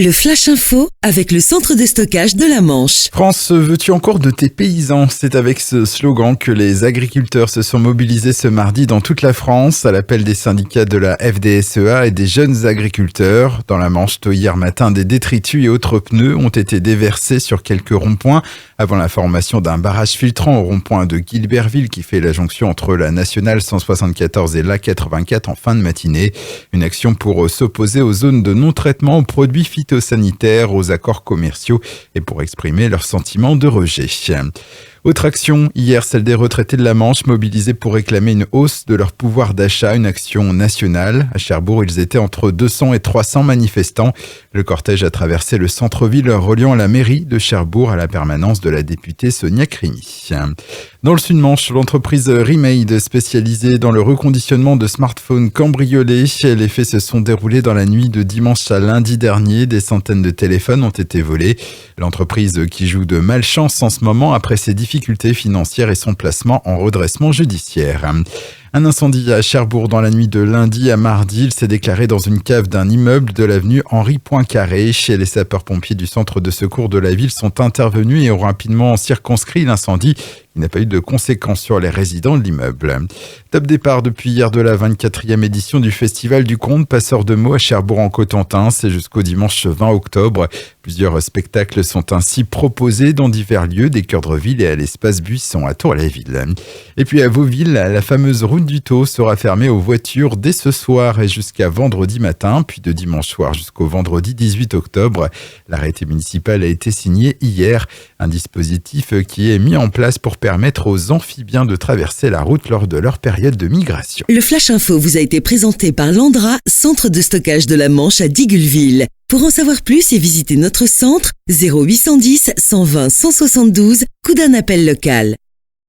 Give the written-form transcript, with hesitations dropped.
Le Flash Info avec le centre de stockage de la Manche. France, veux-tu encore de tes paysans? C'est avec ce slogan que les agriculteurs se sont mobilisés ce mardi dans toute la France à l'appel des syndicats de la FDSEA et des jeunes agriculteurs. Dans la Manche, tôt hier matin, des détritus et autres pneus ont été déversés sur quelques ronds-points avant la formation d'un barrage filtrant au rond-point de Guilberville qui fait la jonction entre la nationale 174 et la 84 en fin de matinée. Une action pour s'opposer aux zones de non-traitement aux produits phytosanitaires, aux accords commerciaux et pour exprimer leur sentiment de rejet. Autre action, hier, celle des retraités de la Manche mobilisés pour réclamer une hausse de leur pouvoir d'achat, une action nationale. À Cherbourg, ils étaient entre 200 et 300 manifestants. Le cortège a traversé le centre-ville reliant la mairie de Cherbourg à la permanence de la députée Sonia Crimi. Dans le Sud-Manche, l'entreprise Remade, spécialisée dans le reconditionnement de smartphones cambriolés. Les faits se sont déroulés dans la nuit de dimanche à lundi dernier. Des centaines de téléphones ont été volés. L'entreprise qui joue de malchance en ce moment après ses difficultés financières et son placement en redressement judiciaire. Un incendie à Cherbourg dans la nuit de lundi à mardi. Il s'est déclaré dans une cave d'un immeuble de l'avenue Henri Poincaré. Les sapeurs-pompiers du centre de secours de la ville sont intervenus et ont rapidement circonscrit l'incendie. Il n'a pas eu de conséquences sur les résidents de l'immeuble. Top départ depuis hier de la 24e édition du Festival du Conte Passeur de mots à Cherbourg en Cotentin. C'est jusqu'au dimanche 20 octobre. Plusieurs spectacles sont ainsi proposés dans divers lieux, des cœurs de ville et à l'espace Buisson à Tour-la-Ville. Et puis à Vauville, la fameuse route du Taux sera fermée aux voitures dès ce soir et jusqu'à vendredi matin, puis de dimanche soir jusqu'au vendredi 18 octobre. L'arrêté municipal a été signé hier, un dispositif qui est mis en place pour permettre aux amphibiens de traverser la route lors de leur période de migration. Le Flash Info vous a été présenté par Landra, centre de stockage de la Manche à Digulleville. Pour en savoir plus et visiter notre centre, 0810 120 172, coup d'un appel local.